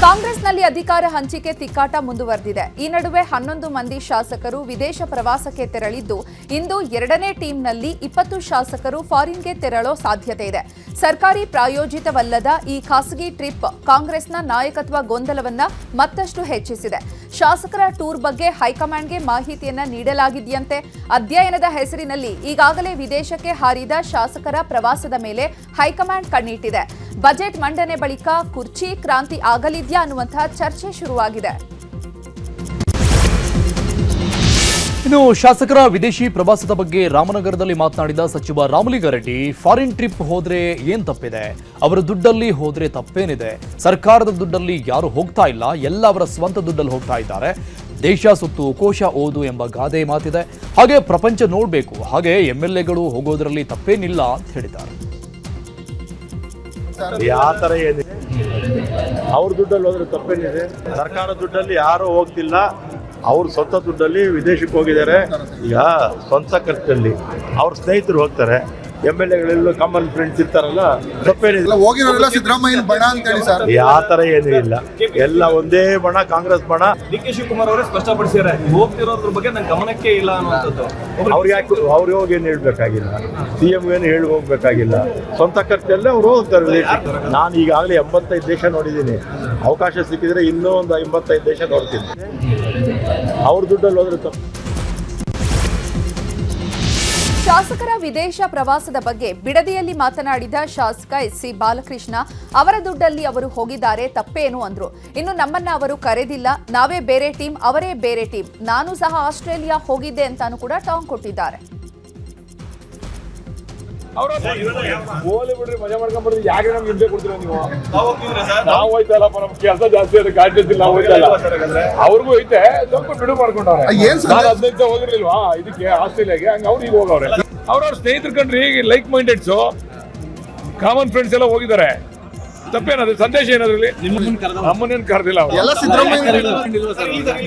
ಕಾಂಗ್ರೆಸ್ನಲ್ಲಿ ಅಧಿಕಾರ ಹಂಚಿಕೆ ತಿಕ್ಕಾಟ ಮುಂದುವರೆದಿದೆ. ಈ ನಡುವೆ 11 ಮಂದಿ ಶಾಸಕರು ವಿದೇಶ ಪ್ರವಾಸಕ್ಕೆ ತೆರಳಿದ್ದು, ಇಂದು ಎರಡನೇ ಟೀಮ್ನಲ್ಲಿ 20 ಶಾಸಕರು ಫಾರಿನ್ಗೆ ತೆರಳೋ ಸಾಧ್ಯತೆ ಇದೆ. ಸರ್ಕಾರಿ ಪ್ರಾಯೋಜಿತವಲ್ಲದ ಈ ಖಾಸಗಿ ಟ್ರಿಪ್ ಕಾಂಗ್ರೆಸ್ನ ನಾಯಕತ್ವ ಗೊಂದಲವನ್ನ ಮತ್ತಷ್ಟು ಹೆಚ್ಚಿಸಿದೆ. ಶಾಸಕರ ಟೂರ್ ಬಗ್ಗೆ ಹೈಕಮಾಂಡ್ಗೆ ಮಾಹಿತಿಯನ್ನ ನೀಡಲಾಗಿದೆಯಂತೆ. ಅಧ್ಯಯನದ ಹೆಸರಿನಲ್ಲಿ ಈಗಾಗಲೇ ವಿದೇಶಕ್ಕೆ ಹಾರಿದ ಶಾಸಕರ ಪ್ರವಾಸದ ಮೇಲೆ ಹೈಕಮಾಂಡ್ ಕಣ್ಣಿಟ್ಟಿದೆ. ಬಜೆಟ್ ಮಂಡನೆ ಬಳಿಕ ಕುರ್ಚಿ ಕ್ರಾಂತಿ ಆಗಲಿದ್ಯಾ ಅನ್ನುವಂತಹ ಚರ್ಚೆ ಶುರುವಾಗಿದೆ. ಇನ್ನು ಶಾಸಕರ ವಿದೇಶಿ ಪ್ರವಾಸದ ಬಗ್ಗೆ ರಾಮನಗರದಲ್ಲಿ ಮಾತನಾಡಿದ ಸಚಿವ ರಾಮಲಿಂಗಾರೆಡ್ಡಿ, ಫಾರಿನ್ ಟ್ರಿಪ್ ಹೋದ್ರೆ ಏನ್ ತಪ್ಪಿದೆ? ಅವರ ದುಡ್ಡಲ್ಲಿ ಹೋದ್ರೆ ತಪ್ಪೇನಿದೆ? ಸರ್ಕಾರದ ದುಡ್ಡಲ್ಲಿ ಯಾರು ಹೋಗ್ತಾ ಇಲ್ಲ, ಎಲ್ಲ ಅವರ ಸ್ವಂತ ದುಡ್ಡಲ್ಲಿ ಹೋಗ್ತಾ ಇದ್ದಾರೆ. ದೇಶ ಸುತ್ತು ಕೋಶ ಓದು ಎಂಬ ಗಾದೆ ಮಾತಿದೆ. ಹಾಗೆ ಪ್ರಪಂಚ ನೋಡಬೇಕು, ಹಾಗೆ MLAಗಳು ಹೋಗೋದ್ರಲ್ಲಿ ತಪ್ಪೇನಿಲ್ಲ ಅಂತ ಹೇಳಿದ್ದಾರೆ. ಯಾವ ತರ ಏನಿದೆ, ಅವ್ರ ದುಡ್ಡಲ್ಲಿ ಹೋದ್ರೆ ತಪ್ಪೇನಿದೆ? ಸರ್ಕಾರ ದುಡ್ಡಲ್ಲಿ ಯಾರು ಹೋಗ್ತಿಲ್ಲ, ಅವ್ರ ಸ್ವಂತ ದುಡ್ಡಲ್ಲಿ ವಿದೇಶಕ್ಕೆ ಹೋಗಿದ್ದಾರೆ. ಈಗ ಸ್ವಂತ ಖರ್ಚಲ್ಲಿ ಅವ್ರ ಸ್ನೇಹಿತರು ಹೋಗ್ತಾರೆ. MLAಗಳೆಲ್ಲ ಕಾಮನ್ ಫ್ರೆಂಡ್ಸ್ ಇರ್ತಾರಲ್ಲ, ತಪ್ಪೇನಿಲ್ಲ. ಹೋಗಿರೋರೆಲ್ಲ ಸಿದ್ದರಾಮಯ್ಯನ ಬಣ ಅಂತ ಹೇಳಿ ಸರ್, ಯಾವ ತರ ಏನೂ ಇಲ್ಲ, ಎಲ್ಲ ಒಂದೇ ಬಣ, ಕಾಂಗ್ರೆಸ್ ಬಣ. DK ಶಿವಕುಮಾರ್ ಅವರೇ ಸ್ಪಷ್ಟಪಡಿಸಿದ್ದಾರೆ, ಹೋಗ್ತಿರೋದ್ರ ಬಗ್ಗೆ ನನ್ನ ಗಮನಕ್ಕೆ ಇಲ್ಲ ಅನ್ನುವಂಥದ್ದು. ಅವ್ರು ಹೋಗಿ ಏನು ಹೇಳ್ಬೇಕಾಗಿಲ್ಲ, CM ಏನು ಹೇಳಿ ಹೋಗ್ಬೇಕಾಗಿಲ್ಲ. ಸ್ವಂತ ಖರ್ಚಲ್ಲೇ ಅವ್ರು ಹೋಗ್ತಾರೆ. ನಾನು ಈಗಾಗಲೇ 85 ದೇಶ ನೋಡಿದ್ದೀನಿ. ಅವಕಾಶ ಸಿಕ್ಕಿದ್ರೆ ಇನ್ನೂ ಒಂದು 85 ದೇಶ ನೋಡ್ತೀನಿ. ಅವ್ರ ದುಡ್ಡಲ್ಲಿ ಹೋದ್ರೆ ತಪ್ಪು. ಶಾಸಕರ ವಿದೇಶ ಪ್ರವಾಸದ ಬಗ್ಗೆ ಬಿಡದಿಯಲ್ಲಿ ಮಾತನಾಡಿದ ಶಾಸಕ SC ಬಾಲಕೃಷ್ಣ, ಅವರ ದುಡ್ಡಲ್ಲಿ ಅವರು ಹೋಗಿದ್ದಾರೆ, ತಪ್ಪೇನು ಅಂದ್ರು. ಇನ್ನು ನಮ್ಮನ್ನ ಅವರು ಕರೆದಿಲ್ಲ, ನಾವೇ ಬೇರೆ ಟೀಮ್, ಅವರೇ ಬೇರೆ ಟೀಮ್. ನಾನು ಸಹ ಆಸ್ಟ್ರೇಲಿಯಾ ಹೋಗಿದ್ದೆ ಅಂತಾನು ಕೂಡ ಟಾಂಗ್ ಕೊಟ್ಟಿದ್ದಾರೆ. ಮಜಾ ಮಾಡ್ಕೊಂಡ್ಬರ್ತೀವಿ, ಯಾಕೆ ನಮ್ಗೆ ಹಿಂದೆ ಕೊಡ್ತೀರ ನೀವು? ನಾವು ಹೋಯ್ತಲ್ಲಪ್ಪ, ನಮ್ ಕೆಲಸ ಜಾಸ್ತಿ ಇದೆ, ಗಾಡಿ ನಾವು ಹೋಯ್ತಲ್ಲ. ಅವ್ರಿಗೂ ಐತೆ, ಸ್ವಲ್ಪ ಬಿಡು ಮಾಡ್ಕೊಂಡವ್ರೆ. ನಾನು 15 ಹೋಗಿರ್ಲಿಲ್ವಾ ಇದಕ್ಕೆ ಆಸ್ಟ್ರೇಲಿಯಾಗೆ, ಹಂಗ ಅವ್ರು ಈಗ ಹೋಗವ್ರೆ. ಅವ್ರವ್ರ ಸ್ನೇಹಿತರು ಕಂಡ್ರಿ, ಲೈಕ್ ಮೈಂಡೆಡ್ಸ್, ಕಾಮನ್ ಫ್ರೆಂಡ್ಸ್ ಎಲ್ಲ ಹೋಗಿದ್ದಾರೆ. ತಪ್ಪೇನದು? ಸಂದೇಶ ಏನದ್ರಲ್ಲಿ? ನಮ್ಮನ್ನೇನು ಕರೆದಿಲ್ಲ.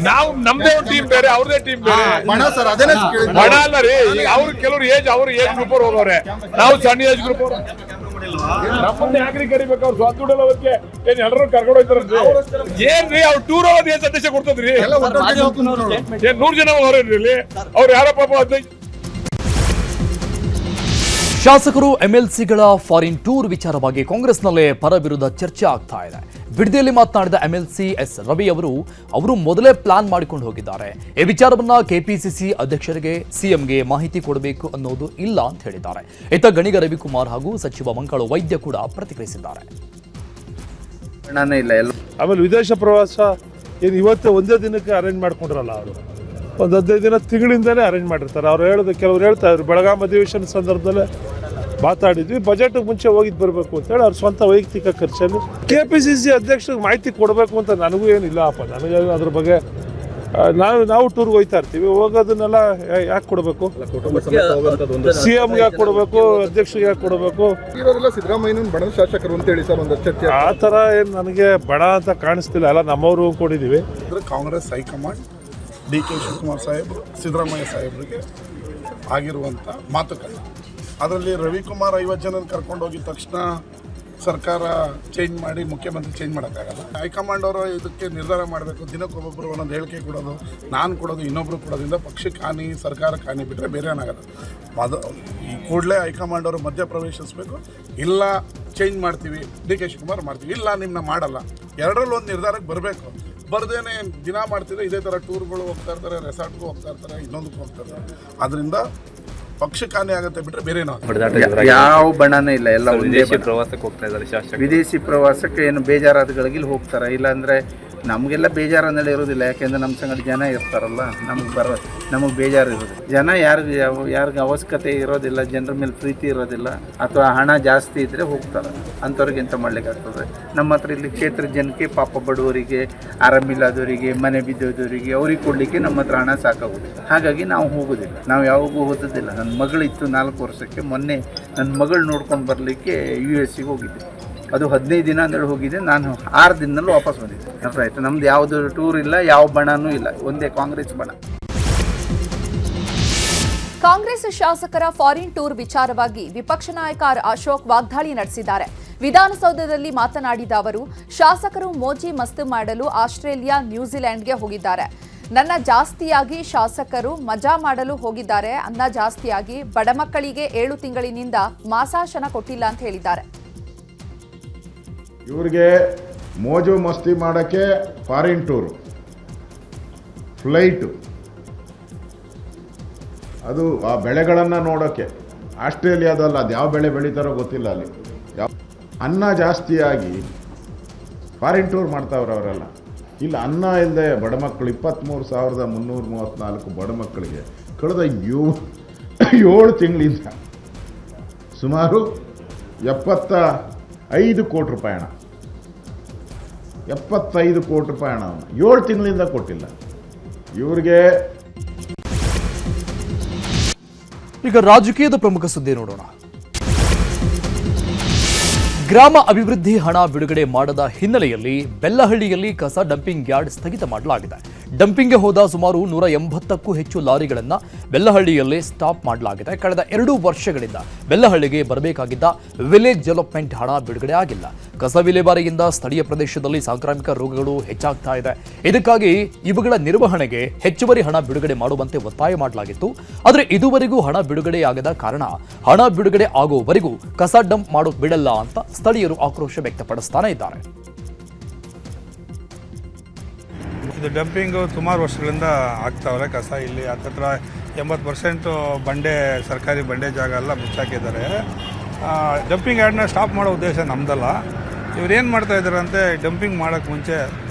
ನಾವು ನಮ್ದೇ ಒಂದು ಟೀಮ್ ಬೇರೆ, ಅವ್ರದೇ ಟೀಮ್ ಬೇರೆ. ಬಣ ಅಲ್ಲ ರೀ, ಅವ್ರು ಕೆಲವ್ರು ಏಜ್ ಗ್ರೂಪ್ ಅವ್ರು ಹೋಗವ್ರೆ, ನಾವು ಸಣ್ಣ ಏಜ್ ಗ್ರೂಪ್ ಅವ್ರು. ನಮ್ಮನ್ನ ಯಾಕ್ರಿ ಕರಿಬೇಕು? ಅವ್ರು ಸ್ವಂತ ದುಡ್ಡಲ್ಲ ಅದಕ್ಕೆ ಏನ್ ಎಲ್ಲರೂ ಕರ್ಕೊಂಡು ಹೋಗ್ತಾರಲ್ರಿ. ಏನ್ರಿ ಅವ್ರು ಟೂರ್ ಹೋಗೋದು ಏನ್ ಸಂದೇಶ ಕೊಡ್ತದ್ರಿ? ಏನ್ 100 ಜನ ಹೋಗ್ರಿ ಇಲ್ಲಿ, ಅವ್ರು ಯಾರ ಪಾಪ 15. ಶಾಸಕರು MLCಗಳ ಫಾರಿನ್ ಟೂರ್ ವಿಚಾರವಾಗಿ ಕಾಂಗ್ರೆಸ್ನಲ್ಲೇ ಪರ ವಿರುದ್ಧ ಚರ್ಚೆ ಆಗ್ತಾ ಇದೆ. ಬಿಡದಿಯಲ್ಲಿ ಮಾತನಾಡಿದ MLC S ರವಿ ಅವರು ಮೊದಲೇ ಪ್ಲಾನ್ ಮಾಡಿಕೊಂಡು ಹೋಗಿದ್ದಾರೆ. ಈ ವಿಚಾರವನ್ನ KPCC ಅಧ್ಯಕ್ಷರಿಗೆ, CMಗೆ ಮಾಹಿತಿ ಕೊಡಬೇಕು ಅನ್ನೋದು ಇಲ್ಲ ಅಂತ ಹೇಳಿದ್ದಾರೆ. ಇತ್ತ ಗಣಿಗ ರವಿಕುಮಾರ್ ಹಾಗೂ ಸಚಿವ ಮಂಕಾಳು ವೈದ್ಯ ಕೂಡ ಪ್ರತಿಕ್ರಿಯಿಸಿದ್ದಾರೆ. ಆಮೇಲೆ ವಿದೇಶ ಪ್ರವಾಸ ಏನು ಇವತ್ತು ಒಂದೇ ದಿನಕ್ಕೆ ಅರೇಂಜ್ ಮಾಡ್ಕೊಂಡ್ರಲ್ಲ, ಅವರು ಒಂದು 15 ದಿನ ತಿಂಗಳಿಂದಲೇ ಅರೇಂಜ್ ಮಾಡಿರ್ತಾರೆ. ಅವ್ರು ಹೇಳೋದು, ಕೆಲವ್ರು ಹೇಳ್ತಾರೆ, ಬೆಳಗಾಂ ಅಧಿವೇಶನ ಸಂದರ್ಭದಲ್ಲೇ ಮಾತಾಡಿದ್ವಿ, ಬಜೆಟ್ ಮುಂಚೆ ಹೋಗಿದ್ದು ಬರಬೇಕು ಅಂತೇಳಿ ಅವ್ರ ಸ್ವಂತ ವೈಯಕ್ತಿಕ ಖರ್ಚಲ್ಲಿ. KPCC ಅಧ್ಯಕ್ಷರಿಗೆ ಮಾಹಿತಿ ಕೊಡಬೇಕು ಅಂತ ನನಗೂ ಏನಿಲ್ಲ ಅಪ್ಪ. ನನಗೆ ಅದ್ರ ಬಗ್ಗೆ ನಾವು ಟೂರ್ಗೆ ಹೋಗ್ತಾ ಇರ್ತೀವಿ, ಹೋಗೋದನ್ನೆಲ್ಲ ಯಾಕೆ ಕೊಡಬೇಕು? CMಗೆ ಯಾಕೆ ಕೊಡಬೇಕು, ಅಧ್ಯಕ್ಷರಿಗೆ ಯಾಕೆ ಕೊಡಬೇಕು? ಸಿದ್ದರಾಮಯ್ಯನ ಬಣದ ಶಾಸಕರು ಅಂತ ಹೇಳಿ ಸರ್, ಒಂದು ಚರ್ಚೆ. ಆ ಥರ ಏನು ನನಗೆ ಬಣ ಅಂತ ಕಾಣಿಸ್ತಿಲ್ಲ. ಎಲ್ಲ ನಮ್ಮವರು ಕೊಟ್ಟಿದ್ದೀವಿ. ಕಾಂಗ್ರೆಸ್ ಹೈಕಮಾಂಡ್ DK ಶಿವಕುಮಾರ್ ಸಾಹೇಬರು, ಸಿದ್ದರಾಮಯ್ಯ ಸಾಹೇಬರಿಗೆ ಆಗಿರುವಂಥ ಮಾತುಕತೆ, ಅದರಲ್ಲಿ ರವಿಕುಮಾರ್ 50 ಜನ ಕರ್ಕೊಂಡು ಹೋಗಿದ ತಕ್ಷಣ ಸರ್ಕಾರ ಚೇಂಜ್ ಮಾಡಿ ಮುಖ್ಯಮಂತ್ರಿ ಚೇಂಜ್ ಮಾಡೋಕ್ಕಾಗಲ್ಲ. ಹೈಕಮಾಂಡ್ ಅವರು ಇದಕ್ಕೆ ನಿರ್ಧಾರ ಮಾಡಬೇಕು. ದಿನಕ್ಕೊಬ್ಬೊಬ್ಬರು ಒಂದೊಂದು ಹೇಳಿಕೆ ಕೊಡೋದು, ನಾನು ಕೊಡೋದು, ಇನ್ನೊಬ್ಬರು ಕೊಡೋದ್ರಿಂದ ಪಕ್ಷಕ್ಕೆ ಹಾನಿ, ಸರ್ಕಾರಕ್ಕೆ ಹಾನಿ ಬಿಟ್ಟರೆ ಬೇರೆ ಏನಾಗಲ್ಲ. ಈ ಕೂಡಲೇ ಹೈಕಮಾಂಡ್ ಅವರು ಮಧ್ಯ ಪ್ರವೇಶಿಸಬೇಕು. ಇಲ್ಲ ಚೇಂಜ್ ಮಾಡ್ತೀವಿ, DK ಶಿವಕುಮಾರ್ ಮಾಡ್ತೀವಿ, ಇಲ್ಲ ನಿಮ್ಮನ್ನ ಮಾಡಲ್ಲ, ಎರಡರಲ್ಲಿ ಒಂದು ನಿರ್ಧಾರಕ್ಕೆ ಬರಬೇಕು. ಬರ್ದೇನೆ ದಿನ ಮಾಡ್ತಿದ್ರೆ ಇದೇ ಥರ ಟೂರ್ಗಳು ಹೋಗ್ತಾ ಇರ್ತಾರೆ, ರೆಸಾರ್ಟ್ಗೂ ಹೋಗ್ತಾ ಇರ್ತಾರೆ, ಇನ್ನೊಂದಕ್ಕೂ ಹೋಗ್ತಾ ಇರ್ತಾರೆ. ಅದರಿಂದ ಪಕ್ಷಕ್ಕೆ ಹಾನಿ ಆಗುತ್ತೆ ಬಿಟ್ಟರೆ ಬೇರೆ ಯಾವ ಬಣನೇ ಇಲ್ಲ. ಎಲ್ಲ ಪ್ರವಾಸಕ್ಕೆ ಹೋಗ್ತಾ ಇದ್ದಾರೆ ಶಾಸಕರು. ವಿದೇಶಿ ಪ್ರವಾಸಕ್ಕೆ ಏನು ಬೇಜಾರಾದಗಳಿಗೆ ಹೋಗ್ತಾರೆ, ಇಲ್ಲಾಂದ್ರೆ ನಮಗೆಲ್ಲ ಬೇಜಾರನ್ನೆಲ್ಲ ಇರೋದಿಲ್ಲ. ಯಾಕೆಂದ್ರೆ ನಮ್ಮ ಸಂಗಡ ಜನ ಇರ್ತಾರಲ್ಲ, ನಮಗೆ ಬೇಜಾರು ಇರೋದು. ಜನ ಯಾರಿಗೆ ಅವಶ್ಯಕತೆ ಇರೋದಿಲ್ಲ, ಜನರ ಮೇಲೆ ಪ್ರೀತಿ ಇರೋದಿಲ್ಲ, ಅಥವಾ ಹಣ ಜಾಸ್ತಿ ಇದ್ದರೆ ಹೋಗ್ತಾರೆ. ಅಂಥವ್ರಿಗೆ ಎಂತ ಮಾಡ್ಲಿಕ್ಕೆ ಆಗ್ತದೆ? ನಮ್ಮ ಹತ್ರ ಇಲ್ಲಿ ಕ್ಷೇತ್ರದ ಜನಕ್ಕೆ, ಪಾಪ ಬಡವರಿಗೆ, ಆರಾಮಿಲ್ಲದವರಿಗೆ, ಮನೆ ಬಿದ್ದೋದವರಿಗೆ, ಅವ್ರಿಗೆ ಕೊಡಲಿಕ್ಕೆ ನಮ್ಮ ಹತ್ರ ಹಣ ಸಾಕಾಗೋದಿಲ್ಲ. ಹಾಗಾಗಿ ನಾವು ಹೋಗೋದಿಲ್ಲ, ನಾವು ಯಾವಾಗೂ ಓದೋದಿಲ್ಲ. ನನ್ನ ಮಗಳಿತ್ತು 4 ವರ್ಷಕ್ಕೆ, ಮೊನ್ನೆ ನನ್ನ ಮಗಳು ನೋಡ್ಕೊಂಡು ಬರಲಿಕ್ಕೆ US ಹೋಗಿದ್ದೆ. ಅದು 15 ದಿನ ಅಂದ್ರೆ ಹೋಗಿದೆ. ನಾನು 6 ದಿನದಲ್ಲಿ ವಾಪಸ್ ಬಂದಿದ್ದೆ. ಆಯ್ತು, ನಮ್ದು ಯಾವುದು ಟೂರ್ ಇಲ್ಲ, ಯಾವ ಬಣನೂ ಇಲ್ಲ, ಒಂದೇ ಕಾಂಗ್ರೆಸ್ ಬಣ. ಕಾಂಗ್ರೆಸ್ ಶಾಸಕರ ಫಾರಿನ್ ಟೂರ್ ವಿಚಾರವಾಗಿ ವಿಪಕ್ಷ ನಾಯಕ ಅಶೋಕ್ ವಾಗ್ದಾಳಿ ನಡೆಸಿದ್ದಾರೆ. ವಿಧಾನಸೌಧದಲ್ಲಿ ಮಾತನಾಡಿದ ಅವರು, ಶಾಸಕರು ಮೋಜಿ ಮಸ್ತು ಮಾಡಲು ಆಸ್ಟ್ರೇಲಿಯಾ, ನ್ಯೂಜಿಲೆಂಡ್ಗೆ ಹೋಗಿದ್ದಾರೆ. ನನ್ನ ಜಾಸ್ತಿಯಾಗಿ ಶಾಸಕರು ಮಜಾ ಮಾಡಲು ಹೋಗಿದ್ದಾರೆ. ಅನ್ನ ಜಾಸ್ತಿಯಾಗಿ ಬಡ ಮಕ್ಕಳಿಗೆ 7 ತಿಂಗಳಿನಿಂದ ಮಾಸಾಶನ ಕೊಟ್ಟಿಲ್ಲ ಅಂತ ಹೇಳಿದ್ದಾರೆ. ಇವ್ರಿಗೆ ಮೋಜು ಮಸ್ತಿ ಮಾಡೋಕ್ಕೆ ಫಾರಿನ್ ಟೂರು, ಫ್ಲೈಟು, ಅದು ಆ ಬೆಳೆಗಳನ್ನು ನೋಡೋಕ್ಕೆ. ಆಸ್ಟ್ರೇಲಿಯಾದಲ್ಲ, ಅದು ಯಾವ ಬೆಳೆ ಬೆಳೀತಾರೋ ಗೊತ್ತಿಲ್ಲ ಅಲ್ಲಿ. ಅನ್ನ ಜಾಸ್ತಿಯಾಗಿ ಫಾರಿನ್ ಟೂರ್ ಮಾಡ್ತಾವ್ರೆ ಅವರೆಲ್ಲ. ಇಲ್ಲ, ಅನ್ನ ಇಲ್ಲದೆ ಬಡ ಮಕ್ಕಳು 23,334 ಬಡ ಮಕ್ಕಳಿಗೆ ಕಳೆದ 7 ತಿಂಗಳಿಂದ ಸುಮಾರು 75 ಕೋಟಿ ರೂಪಾಯಿ ಹಣ, 75 ಕೋಟಿ ರೂಪಾಯಿ ಹಣ 7 ತಿಂಗಳಿಂದ ಕೊಟ್ಟಿಲ್ಲ ಇವ್ರಿಗೆ. ಈಗ ರಾಜಕೀಯದ ಪ್ರಮುಖ ಸುದ್ದಿ ನೋಡೋಣ. ಗ್ರಾಮ ಅಭಿವೃದ್ಧಿ ಹಣ ಬಿಡುಗಡೆ ಮಾಡದ ಹಿನ್ನೆಲೆಯಲ್ಲಿ ಬೆಲ್ಲಹಳ್ಳಿಯಲ್ಲಿ ಕಸ ಡಂಪಿಂಗ್ ಯಾರ್ಡ್ ಸ್ಥಗಿತ ಮಾಡಲಾಗಿದೆ. ಡಂಪಿಂಗ್ಗೆ ಹೋದ ಸುಮಾರು 180ಕ್ಕೂ ಹೆಚ್ಚು ಲಾರಿಗಳನ್ನು ಬೆಲ್ಲಹಳ್ಳಿಯಲ್ಲಿ ಸ್ಟಾಪ್ ಮಾಡಲಾಗಿದೆ. ಕಳೆದ 2 ವರ್ಷಗಳಿಂದ ಬೆಲ್ಲಹಳ್ಳಿಗೆ ಬರಬೇಕಾಗಿದ್ದ ವಿಲೇಜ್ ಡೆವಲಪ್ಮೆಂಟ್ ಹಣ ಬಿಡುಗಡೆ ಆಗಿಲ್ಲ. ಕಸ ವಿಲೇವಾರಿಯಿಂದ ಸ್ಥಳೀಯ ಪ್ರದೇಶದಲ್ಲಿ ಸಾಂಕ್ರಾಮಿಕ ರೋಗಗಳು ಹೆಚ್ಚಾಗ್ತಾ ಇದೆ. ಇದಕ್ಕಾಗಿ ಇವುಗಳ ನಿರ್ವಹಣೆಗೆ ಹೆಚ್ಚುವರಿ ಹಣ ಬಿಡುಗಡೆ ಮಾಡುವಂತೆ ಒತ್ತಾಯ ಮಾಡಲಾಗಿತ್ತು. ಆದರೆ ಇದುವರೆಗೂ ಹಣ ಬಿಡುಗಡೆಯಾಗದ ಕಾರಣ ಹಣ ಬಿಡುಗಡೆ ಆಗುವವರೆಗೂ ಕಸ ಡಂಪ್ ಮಾಡೋಕ್ ಬಿಡಲ್ಲ ಅಂತ ಸ್ಥಳೀಯರು ಆಕ್ರೋಶ ವ್ಯಕ್ತಪಡಿಸ್ತಾನೆ ಇದ್ದಾರೆ. ಇದು ಡಂಪಿಂಗು ಸುಮಾರು ವರ್ಷಗಳಿಂದ ಆಗ್ತಾವ್ರೆ. ಕಸ ಇಲ್ಲಿ ಹತ್ತತ್ರ 80% ಬಂಡೆ, ಸರ್ಕಾರಿ ಬಂಡೆ ಜಾಗ ಎಲ್ಲ ಮುಚ್ಚಾಕಿದ್ದಾರೆ. ಡಂಪಿಂಗ್ ಯಾರ್ಡ್ನ ಸ್ಟಾಪ್ ಮಾಡೋ ಉದ್ದೇಶ ನಮ್ಮದಲ್ಲ. ಇವ್ರೇನು ಮಾಡ್ತಾ ಇದ್ದಾರೆ ಅಂದರೆ, ಡಂಪಿಂಗ್ ಮಾಡೋಕ್ಕೆ ಮುಂಚೆ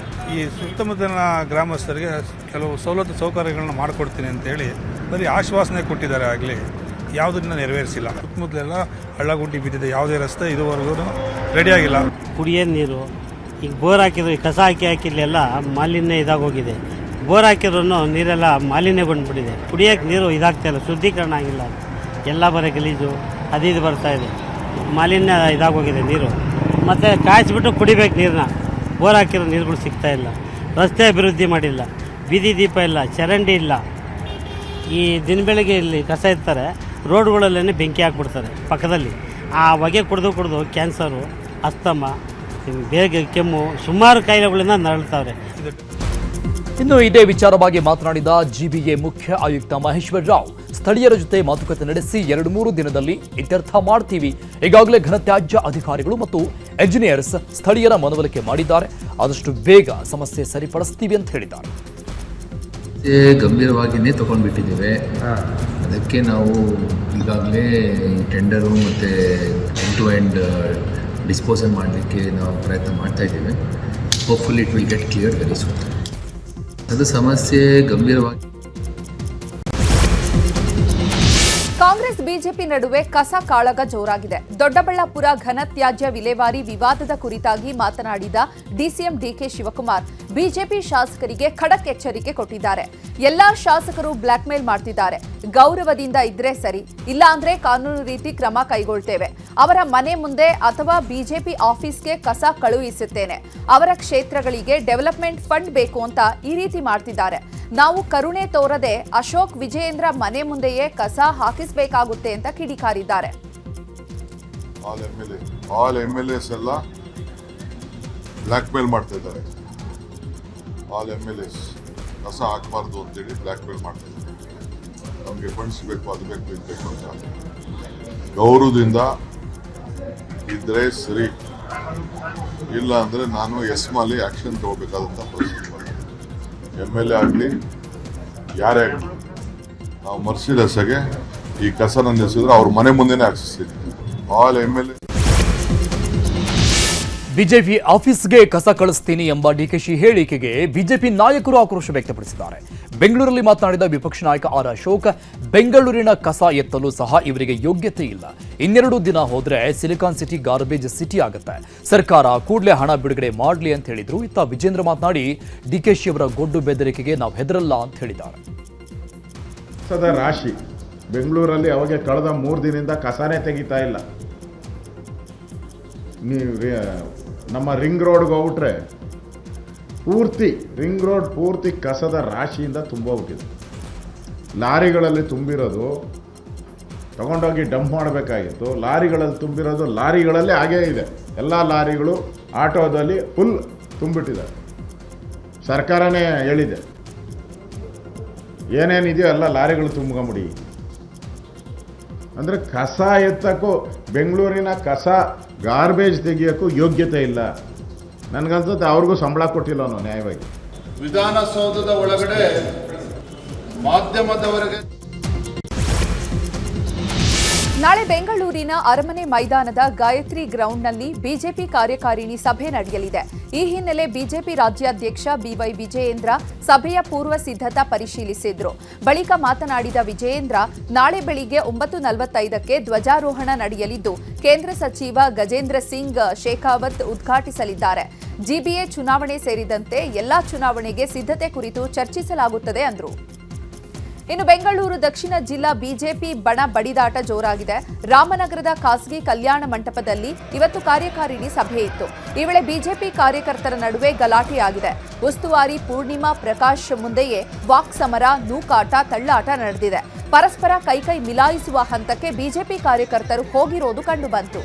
ಈ ಸುತ್ತಮುತ್ತಲಿನ ಗ್ರಾಮಸ್ಥರಿಗೆ ಕೆಲವು ಸವಲತ್ತು ಸೌಕರ್ಯಗಳನ್ನ ಮಾಡಿಕೊಡ್ತೀನಿ ಅಂತೇಳಿ ಬರೀ ಆಶ್ವಾಸನೆ ಕೊಟ್ಟಿದ್ದಾರೆ. ಆಗಲಿ ಯಾವುದನ್ನ ನೆರವೇರಿಸಿಲ್ಲ. ಸುತ್ತಮುತ್ತಲೆಲ್ಲ ಹಳ್ಳಗುಂಡಿ ಬಿದ್ದಿದೆ. ಯಾವುದೇ ರಸ್ತೆ ಇದುವರೆಗೂ ರೆಡಿಯಾಗಿಲ್ಲ. ಕುಡಿಯೋ ನೀರು ಈಗ ಬೋರ್ ಹಾಕಿದ್ರು, ಕಸ ಹಾಕಿರ್ಲೆಲ್ಲ ಮಾಲಿನ್ಯ ಇದಾಗೋಗಿದೆ. ಬೋರ್ ಹಾಕಿದ್ರು ನೀರೆಲ್ಲ ಮಾಲಿನ್ಯ ಬಂದುಬಿಟ್ಟಿದೆ. ಕುಡಿಯೋಕ್ಕೆ ನೀರು ಇದಾಗ್ತಾಯಿಲ್ಲ, ಶುದ್ಧೀಕರಣ ಆಗಿಲ್ಲ. ಎಲ್ಲ ಬರೀ ಗಲೀಜು ಇದು ಬರ್ತಾಯಿದೆ. ಮಾಲಿನ್ಯ ಇದಾಗೋಗಿದೆ ನೀರು. ಮತ್ತು ಕಾಯಿಸ್ಬಿಟ್ಟು ಕುಡಿಬೇಕು ನೀರನ್ನ. ಬೋರ್ ಹಾಕಿರೋ ನೀರುಗಳು ಸಿಗ್ತಾಯಿಲ್ಲ. ರಸ್ತೆ ಅಭಿವೃದ್ಧಿ ಮಾಡಿಲ್ಲ, ಬೀದಿ ದೀಪ ಇಲ್ಲ, ಚರಂಡಿ ಇಲ್ಲ. ಈ ದಿನ ಬೆಳಗ್ಗೆ ಇಲ್ಲಿ ಕಸ ಇರ್ತಾರೆ, ರೋಡ್ಗಳಲ್ಲೇ ಬೆಂಕಿ ಹಾಕ್ಬಿಡ್ತಾರೆ ಪಕ್ಕದಲ್ಲಿ. ಆ ಹೊಗೆ ಕುಡಿದು ಕ್ಯಾನ್ಸರು, ಅಸ್ತಮ, ಬೇಗ ಕೆಮ್ಮು, ಸುಮಾರು ಕಾಯಿಲೆಗಳಿಂದ ನರಳ್ತಾವ್ರೆ. ಇನ್ನು ಇದೇ ವಿಚಾರವಾಗಿ ಮಾತನಾಡಿದ ಜಿಬಿಎ ಮುಖ್ಯ ಆಯುಕ್ತ ಮಹೇಶ್ವರ್ ರಾವ್, ಸ್ಥಳೀಯರ ಜೊತೆ ಮಾತುಕತೆ ನಡೆಸಿ 2-3 ದಿನದಲ್ಲಿ ಇತ್ಯರ್ಥ ಮಾಡ್ತೀವಿ. ಈಗಾಗಲೇ ಘನತ್ಯಾಜ್ಯ ಅಧಿಕಾರಿಗಳು ಮತ್ತು ಎಂಜಿನಿಯರ್ಸ್ ಸ್ಥಳೀಯರ ಮನವೊಲಿಕೆ ಮಾಡಿದ್ದಾರೆ. ಆದಷ್ಟು ಬೇಗ ಸಮಸ್ಯೆ ಸರಿಪಡಿಸ್ತೀವಿ ಅಂತ ಹೇಳಿದ್ದಾರೆ. ಗಂಭೀರವಾಗಿಯೇ ತಗೊಂಡ್ಬಿಟ್ಟಿದ್ದೇವೆ. ಅದಕ್ಕೆ ನಾವು ಈಗಾಗಲೇ ಟೆಂಡರು ಮತ್ತು ಎಂಡ್ ಟು ಎಂಡ್ ಡಿಸ್ಪೋಸಲ್ ಮಾಡಲಿಕ್ಕೆ ನಾವು ಪ್ರಯತ್ನ ಮಾಡ್ತಾ ಇದ್ದೇವೆ. Hopefully it will get clear very soon. ಅದು ಸಮಸ್ಯೆ ಗಂಭೀರವಾಗಿ. ಕಾಂಗ್ರೆಸ್ ಬಿಜೆಪಿ ನಡುವೆ ಕಸ ಕಾಳಗ ಜೋರಾಗಿದೆ. ದೊಡ್ಡಬಳ್ಳಾಪುರ ಘನತ್ಯಾಜ್ಯ ವಿಲೇವಾರಿ ವಿವಾದದ ಕುರಿತಾಗಿ ಮಾತನಾಡಿದ ಡಿಸಿಎಂ ಡಿಕೆ ಶಿವಕುಮಾರ್, ಬಿಜೆಪಿ ಶಾಸಕರಿಗೆ ಖಡಕ್ ಎಚ್ಚರಿಕೆ ಕೊಟ್ಟಿದ್ದಾರೆ. ಎಲ್ಲಾ ಶಾಸಕರು ಬ್ಲಾಕ್ ಮೇಲ್ ಮಾಡ್ತಿದ್ದಾರೆ. ಗೌರವದಿಂದ ಇದ್ರೆ ಸರಿ, ಇಲ್ಲ ಅಂದ್ರೆ ಕಾನೂನು ರೀತಿ ಕ್ರಮ ಕೈಗೊಳ್ತೇವೆ. ಅವರ ಮನೆ ಮುಂದೆ ಅಥವಾ ಬಿಜೆಪಿ ಆಫೀಸ್ಗೆ ಕಸ ಕಳುಹಿಸುತ್ತೇನೆ. ಅವರ ಕ್ಷೇತ್ರಗಳಿಗೆ ಡೆವಲಪ್ಮೆಂಟ್ ಫಂಡ್ ಬೇಕು ಅಂತ ಈ ರೀತಿ ಮಾಡ್ತಿದ್ದಾರೆ. ನಾವು ಕರುಣೆ ತೋರದೆ ಅಶೋಕ್ ವಿಜಯೇಂದ್ರ ಮನೆ ಮುಂದೆಯೇ ಕಸ ಹಾಕಿಸಬೇಕಾಗುತ್ತೆ ಅಂತ ಕಿಡಿಕಾರಿದ್ದಾರೆ. ಆಲ್ MLAs ಎಲ್ಲ ಬ್ಲ್ಯಾಕ್ ಮೇಲ್ ಮಾಡ್ತಾ ಇದ್ದಾರೆ. ಆಲ್ MLAs ಕಸ ಹಾಕಬಾರ್ದು ಅಂತೇಳಿ ಬ್ಲ್ಯಾಕ್ ಮೇಲ್ ಮಾಡ್ತಾ ಇದ್ದಾರೆ. ನಮಗೆ ಫಂಡ್ಸ್ ಬೇಕು, ಅದು ಬೇಕು, ಇದು ಬೇಕು ಅಂತ. ಗೌರವದಿಂದ ಇದ್ರೆ ಸರಿ, ಇಲ್ಲ ಅಂದರೆ ನಾನು ಎಸ್ಮಾಲಿ ಆ್ಯಕ್ಷನ್ ತಗೋಬೇಕಾದಂಥ ಪರಿಸ್ಥಿತಿ ಬಂದಿದೆ. MLA ಆಗಲಿ ಯಾರೇ ಆಗಲಿ, ನಾವು ಮರ್ಸಿಲೆಸ್ಸಾಗೆ ಈ ಕಸನ ನಿಲ್ಲಿಸಿದ್ರೆ ಅವ್ರ ಮನೆ ಮುಂದೆನೇ ಹಾಕ್ಸಿಸ್ತೀವಿ. All MLA. ಬಿಜೆಪಿ ಆಫೀಸ್ಗೆ ಕಸ ಕಳಿಸ್ತೀನಿ ಎಂಬ ಡಿಕೆಶಿ ಹೇಳಿಕೆಗೆ ಬಿಜೆಪಿ ನಾಯಕರು ಆಕ್ರೋಶ ವ್ಯಕ್ತಪಡಿಸಿದ್ದಾರೆ. ಬೆಂಗಳೂರಲ್ಲಿ ಮಾತನಾಡಿದ ವಿಪಕ್ಷ ನಾಯಕ ಆರ್ ಅಶೋಕ್, ಬೆಂಗಳೂರಿನ ಕಸ ಎತ್ತಲು ಸಹ ಇವರಿಗೆ ಯೋಗ್ಯತೆ ಇಲ್ಲ. 2 ದಿನ ಹೋದ್ರೆ ಸಿಲಿಕಾನ್ ಸಿಟಿ ಗಾರ್ಬೇಜ್ ಸಿಟಿ ಆಗುತ್ತೆ. ಸರ್ಕಾರ ಕೂಡಲೇ ಹಣ ಬಿಡುಗಡೆ ಮಾಡಲಿ ಅಂತ ಹೇಳಿದ್ರು. ಇತ್ತ ವಿಜೇಂದ್ರ ಮಾತನಾಡಿ, ಡಿಕೆಶಿ ಅವರ ಗೊಡ್ಡು ಬೆದರಿಕೆಗೆ ನಾವು ಹೆದರಲ್ಲ ಅಂತ ಹೇಳಿದ್ದಾರೆ. ಕಸದ ರಾಶಿ ಬೆಂಗಳೂರಲ್ಲಿ ಅವಾಗ ಕಳೆದ 3 ದಿನದಿಂದ ಕಸನೇ ತೆಗಿತಾ ಇಲ್ಲ. ನೀವು ನಮ್ಮ ರಿಂಗ್ ರೋಡ್ಗೆ ಹೋಗ್ಬಿಟ್ರೆ ಪೂರ್ತಿ ರಿಂಗ್ ರೋಡ್ ಪೂರ್ತಿ ಕಸದ ರಾಶಿಯಿಂದ ತುಂಬೋಗ್ಬಿಟ್ಟಿದೆ. ಲಾರಿಗಳಲ್ಲಿ ತುಂಬಿರೋದು ತಗೊಂಡೋಗಿ ಡಂಪ್ ಮಾಡಬೇಕಾಗಿತ್ತು. ಲಾರಿಗಳಲ್ಲಿ ತುಂಬಿರೋದು ಲಾರಿಗಳಲ್ಲೇ ಹಾಗೇ ಇದೆ. ಎಲ್ಲ ಲಾರಿಗಳು ಆಟೋದಲ್ಲಿ ಫುಲ್ ತುಂಬಿಟ್ಟಿದ್ದಾರೆ. ಸರ್ಕಾರನೇ ಹೇಳಿದೆ ಏನೇನಿದೆಯೋ ಎಲ್ಲ ಲಾರಿಗಳು ತುಂಬ್ಕೊಂಬಿಡಿ. ಅಂದರೆ ಕಸ ಎತ್ತಕ್ಕೂ ಬೆಂಗಳೂರಿನ ಕಸ ಗಾರ್ಬೇಜ್ ತೆಗಿಯೋಕ್ಕೂ ಯೋಗ್ಯತೆ ಇಲ್ಲ. ನನಗನ್ಸುತ್ತೆ ಅವ್ರಿಗೂ ಸಂಬಳ ಕೊಟ್ಟಿಲ್ಲ ಅನ್ನೋ ನ್ಯಾಯವಾಗಿ. ವಿಧಾನಸೌಧದ ಒಳಗಡೆ ಮಾಧ್ಯಮದವರೆಗೆ ನಾಳೆ ಬೆಂಗಳೂರಿನ ಅರಮನೆ ಮೈದಾನದ ಗಾಯತ್ರಿ ಗ್ರೌಂಡ್ನಲ್ಲಿ ಬಿಜೆಪಿ ಕಾರ್ಯಕಾರಿಣಿ ಸಭೆ ನಡೆಯಲಿದೆ. ಈ ಹಿನ್ನೆಲೆ ಬಿಜೆಪಿ ರಾಜ್ಯಾಧ್ಯಕ್ಷ ಬಿವೈ ವಿಜಯೇಂದ್ರ ಸಭೆಯ ಪೂರ್ವ ಸಿದ್ಧತಾ ಪರಿಶೀಲಿಸಿದ್ರು. ಬಳಿಕ ಮಾತನಾಡಿದ ವಿಜಯೇಂದ್ರ, ನಾಳೆ ಬೆಳಿಗ್ಗೆ 9:45ಕ್ಕೆ ಧ್ವಜಾರೋಹಣ ನಡೆಯಲಿದ್ದು ಕೇಂದ್ರ ಸಚಿವ ಗಜೇಂದ್ರ ಸಿಂಗ್ ಶೇಖಾವತ್ ಉದ್ಘಾಟಿಸಲಿದ್ದಾರೆ. ಜಿಬಿಎ ಚುನಾವಣೆ ಸೇರಿದಂತೆ ಎಲ್ಲಾ ಚುನಾವಣೆಗೆ ಸಿದ್ಧತೆ ಕುರಿತು ಚರ್ಚಿಸಲಾಗುತ್ತದೆ ಎಂದರು. ಇನ್ನು ಬೆಂಗಳೂರು ದಕ್ಷಿಣ ಜಿಲ್ಲಾ ಬಿಜೆಪಿ ಬಣ ಬಡಿದಾಟ ಜೋರಾಗಿದೆ. ರಾಮನಗರದ ಖಾಸಗಿ ಕಲ್ಯಾಣ ಮಂಟಪದಲ್ಲಿ ಇವತ್ತು ಕಾರ್ಯಕಾರಿಣಿ ಸಭೆ ಇತ್ತು. ಈ ವೇಳೆ ಬಿಜೆಪಿ ಕಾರ್ಯಕರ್ತರ ನಡುವೆ ಗಲಾಟೆಯಾಗಿದೆ. ಉಸ್ತುವಾರಿ ಪೂರ್ಣಿಮಾ ಪ್ರಕಾಶ್ ಮುಂದೆಯೇ ವಾಕ್ ಸಮರ, ನೂಕಾಟ, ತಳ್ಳಾಟ ನಡೆದಿದೆ. ಪರಸ್ಪರ ಕೈಕೈ ಮಿಲಾಯಿಸುವ ಹಂತಕ್ಕೆ ಬಿಜೆಪಿ ಕಾರ್ಯಕರ್ತರು ಹೋಗಿರೋದು ಕಂಡುಬಂತು.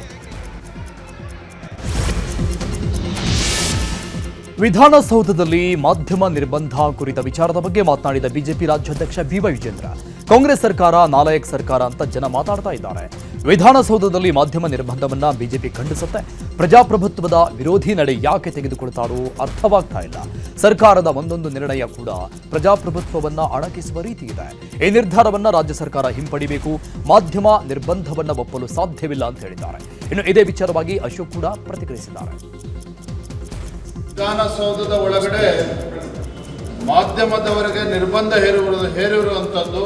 ವಿಧಾನಸೌಧದಲ್ಲಿ ಮಾಧ್ಯಮ ನಿರ್ಬಂಧ ಕುರಿತ ವಿಚಾರದ ಬಗ್ಗೆ ಮಾತನಾಡಿದ ಬಿಜೆಪಿ ರಾಜ್ಯಾಧ್ಯಕ್ಷ ಬಿವೈ ವಿಜೇಂದ್ರ, ಕಾಂಗ್ರೆಸ್ ಸರ್ಕಾರ ನಾಲಾಯಕ್ ಸರ್ಕಾರ ಅಂತ ಜನ ಮಾತಾಡ್ತಾ ಇದ್ದಾರೆ. ವಿಧಾನಸೌಧದಲ್ಲಿ ಮಾಧ್ಯಮ ನಿರ್ಬಂಧವನ್ನ ಬಿಜೆಪಿ ಖಂಡಿಸುತ್ತೆ. ಪ್ರಜಾಪ್ರಭುತ್ವದ ವಿರೋಧಿ ನಡೆ ಯಾಕೆ ತೆಗೆದುಕೊಳ್ತಾರೋ ಅರ್ಥವಾಗ್ತಾ ಇಲ್ಲ. ಸರ್ಕಾರದ ಒಂದೊಂದು ನಿರ್ಣಯ ಕೂಡ ಪ್ರಜಾಪ್ರಭುತ್ವವನ್ನ ಅಣಕಿಸುವ ರೀತಿ ಇದೆ. ಈ ನಿರ್ಧಾರವನ್ನ ರಾಜ್ಯ ಸರ್ಕಾರ ಹಿಂಪಡಿಬೇಕು. ಮಾಧ್ಯಮ ನಿರ್ಬಂಧವನ್ನ ಒಪ್ಪಲು ಸಾಧ್ಯವಿಲ್ಲ ಅಂತ ಹೇಳಿದ್ದಾರೆ. ಇನ್ನು ಇದೇ ವಿಚಾರವಾಗಿ ಅಶೋಕ್ ಕೂಡ ಪ್ರತಿಕ್ರಿಯಿಸಿದ್ದಾರೆ. ವಿಧಾನಸೌಧದ ಒಳಗಡೆ ಮಾಧ್ಯಮದವರೆಗೆ ನಿರ್ಬಂಧ ಹೇರಿರುವಂಥದ್ದು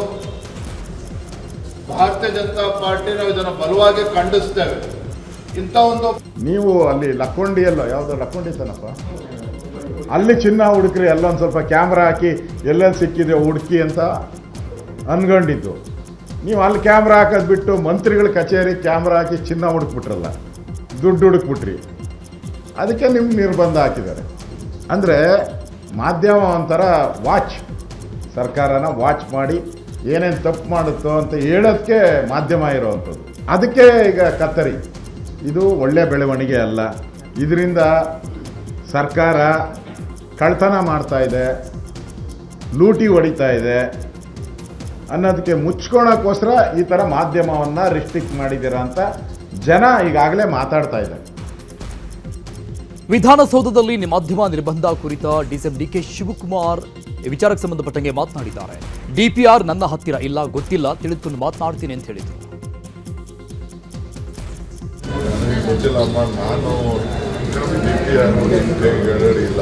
ಭಾರತೀಯ ಜನತಾ ಪಾರ್ಟಿ ನಾವು ಇದನ್ನು ಬಲವಾಗಿ ಖಂಡಿಸ್ತೇವೆ. ಇಂಥ ಒಂದು ನೀವು ಅಲ್ಲಿ ಲಕ್ಕೊಂಡಿಯಲ್ಲೋ ಯಾವುದೋ ಲಕ್ಕೊಂಡಿ ತನಪ್ಪ ಅಲ್ಲಿ ಚಿನ್ನ ಹುಡುಕ್ರಿ, ಅಲ್ಲೊಂದು ಸ್ವಲ್ಪ ಕ್ಯಾಮ್ರಾ ಹಾಕಿ ಎಲ್ಲೆಲ್ಲಿ ಸಿಕ್ಕಿದೆ ಹುಡುಕಿ ಅಂತ ಅನ್ಕೊಂಡಿದ್ದು. ನೀವು ಅಲ್ಲಿ ಕ್ಯಾಮ್ರಾ ಹಾಕೋದು ಬಿಟ್ಟು ಮಂತ್ರಿಗಳ ಕಚೇರಿ ಕ್ಯಾಮ್ರಾ ಹಾಕಿ ಚಿನ್ನ ಹುಡುಕ್ಬಿಟ್ರಲ್ಲ, ದುಡ್ಡು ಹುಡುಕ್ಬಿಟ್ರಿ. ಅದಕ್ಕೆ ನಿಮ್ಗೆ ನಿರ್ಬಂಧ ಹಾಕಿದ್ದಾರೆ. ಅಂದರೆ ಮಾಧ್ಯಮ ಒಂಥರ ವಾಚ್, ಸರ್ಕಾರನ ವಾಚ್ ಮಾಡಿ ಏನೇನು ತಪ್ಪು ಮಾಡುತ್ತೋ ಅಂತ ಹೇಳೋದಕ್ಕೆ ಮಾಧ್ಯಮ ಇರೋವಂಥದ್ದು. ಅದಕ್ಕೆ ಈಗ ಕತ್ತರಿ. ಇದು ಒಳ್ಳೆಯ ಬೆಳವಣಿಗೆ ಅಲ್ಲ. ಇದರಿಂದ ಸರ್ಕಾರ ಕಳ್ತನ ಮಾಡ್ತಾ ಇದೆ, ಲೂಟಿ ಹೊಡಿತಾ ಇದೆ ಅನ್ನೋದಕ್ಕೆ ಮುಚ್ಕೊಳ್ಳೋಕ್ಕೋಸ್ಕರ ಈ ಥರ ಮಾಧ್ಯಮವನ್ನು ರಿಸ್ಟ್ರಿಕ್ಟ್ ಮಾಡಿದ್ದೀರಾ ಅಂತ ಜನ ಈಗಾಗಲೇ ಮಾತಾಡ್ತಾ ಇದ್ದಾರೆ. ವಿಧಾನಸೌಧದಲ್ಲಿ ಮಾಧ್ಯಮ ನಿರ್ಬಂಧ ಕುರಿತ ಡಿಸಿಎಂ ಡಿಕೆ ಶಿವಕುಮಾರ್ ವಿಚಾರಕ್ಕೆ ಸಂಬಂಧಪಟ್ಟಂಗೆ ಮಾತನಾಡಿದ್ದಾರೆ. ಡಿಪಿಆರ್ ನನ್ನ ಹತ್ತಿರ ಇಲ್ಲ, ಗೊತ್ತಿಲ್ಲ, ತಿಳಿದುಕೊಂಡು ಮಾತನಾಡ್ತೀನಿ ಅಂತ ಹೇಳಿದರು. ಗೊತ್ತಿಲ್ಲಮ್ಮ, ನಾನು ಡಿಪಿಆರ್ ಇಲ್ಲ,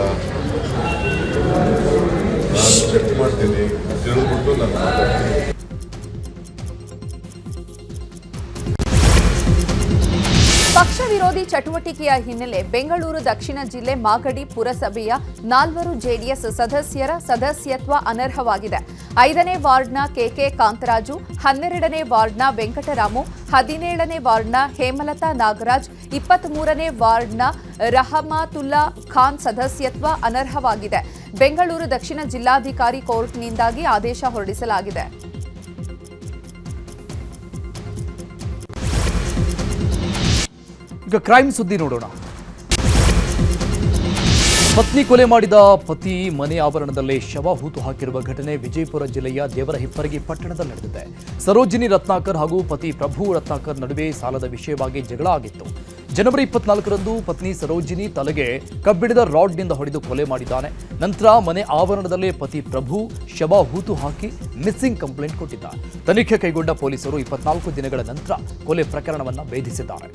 ನಾನು ಚೆಕ್ ಮಾಡ್ತೀನಿ, ತಿಳಿದ್ಬಿಟ್ಟು ನಾನು ಮಾತಾಡ್ತೀನಿ. ಪಕ್ಷ ವಿರೋಧಿ ಚಟುವಟಿಕೆಯ ಹಿನ್ನೆಲೆ ಬೆಂಗಳೂರು ದಕ್ಷಿಣ ಜಿಲ್ಲೆ ಮಾಗಡಿ ಪುರಸಭೆಯ 4 ಜೆಡಿಎಸ್ ಸದಸ್ಯರ ಸದಸ್ಯತ್ವ ಅನರ್ಹವಾಗಿದೆ. 5ನೇ ವಾರ್ಡ್ನ ಕೆಕೆ ಕಾಂತರಾಜು, 12ನೇ ವಾರ್ಡ್ನ ವೆಂಕಟರಾಮು, 17ನೇ ವಾರ್ಡ್ನ ಹೇಮಲತಾ ನಾಗರಾಜ್, 23ನೇ ವಾರ್ಡ್ನ ರಹಮಾತುಲ್ಲಾ ಖಾನ್ ಸದಸ್ಯತ್ವ ಅನರ್ಹವಾಗಿದೆ. ಬೆಂಗಳೂರು ದಕ್ಷಿಣ ಜಿಲ್ಲಾಧಿಕಾರಿ ಕೋರ್ಟ್ನಿಂದಾಗಿ ಆದೇಶ ಹೊರಡಿಸಲಾಗಿದೆ. ಈಗ ಕ್ರೈಮ್ ಸುದ್ದಿ ನೋಡೋಣ. ಪತ್ನಿ ಕೊಲೆ ಮಾಡಿದ ಪತಿ ಮನೆ ಆವರಣದಲ್ಲೇ ಶವ ಹೂತು ಹಾಕಿರುವ ಘಟನೆ ವಿಜಯಪುರ ಜಿಲ್ಲೆಯ ದೇವರಹಿಪ್ಪರಗಿ ಪಟ್ಟಣದಲ್ಲಿ ನಡೆದಿದೆ. ಸರೋಜಿನಿ ರತ್ನಾಕರ್ ಹಾಗೂ ಪತಿ ಪ್ರಭು ರತ್ನಾಕರ್ ನಡುವೆ ಸಾಲದ ವಿಷಯವಾಗಿ ಜಗಳ ಆಗಿತ್ತು. ಜನವರಿ 24ರಂದು ಪತ್ನಿ ಸರೋಜಿನಿ ತಲೆಗೆ ಕಬ್ಬಿಣದ ರಾಡ್ನಿಂದ ಹೊಡೆದು ಕೊಲೆ ಮಾಡಿದ್ದಾನೆ. ನಂತರ ಮನೆ ಆವರಣದಲ್ಲೇ ಪತಿ ಪ್ರಭು ಶವ ಹೂತು ಹಾಕಿ ಮಿಸ್ಸಿಂಗ್ ಕಂಪ್ಲೇಂಟ್ ಕೊಟ್ಟಿದ್ದ. ತನಿಖೆ ಕೈಗೊಂಡ ಪೊಲೀಸರು 24 ದಿನಗಳ ನಂತರ ಕೊಲೆ ಪ್ರಕರಣವನ್ನು ಭೇದಿಸಿದ್ದಾರೆ.